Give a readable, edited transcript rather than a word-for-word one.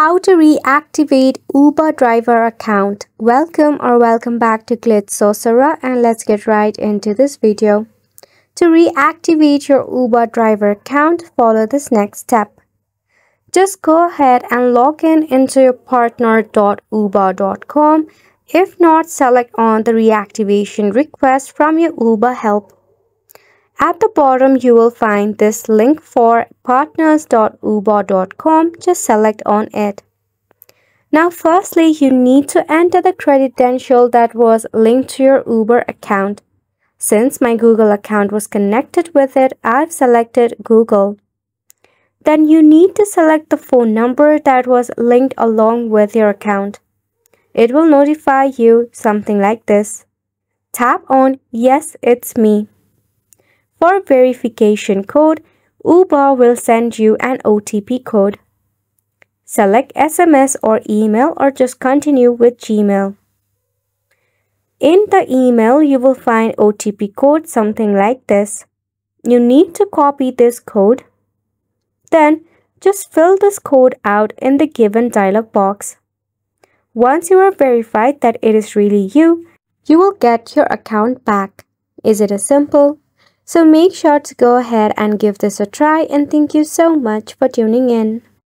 How to reactivate Uber driver account. Welcome back to Glitz Sorcerer, and let's get right into this video. To reactivate your Uber driver account, follow this next step. Just go ahead and log in into your partner.uber.com. If not, select on the reactivation request from your Uber help. At the bottom, you will find this link for partners.uber.com. Just select on it. Now, firstly, you need to enter the credential that was linked to your Uber account. Since my Google account was connected with it, I've selected Google. Then you need to select the phone number that was linked along with your account. It will notify you something like this. Tap on Yes, it's me. For verification code, Uber will send you an OTP code. Select SMS or email, or just continue with Gmail. In the email, you will find OTP code something like this. You need to copy this code. Then, just fill this code out in the given dialog box. Once you are verified that it is really you will get your account back. Is it as simple? So make sure to go ahead and give this a try, and thank you so much for tuning in.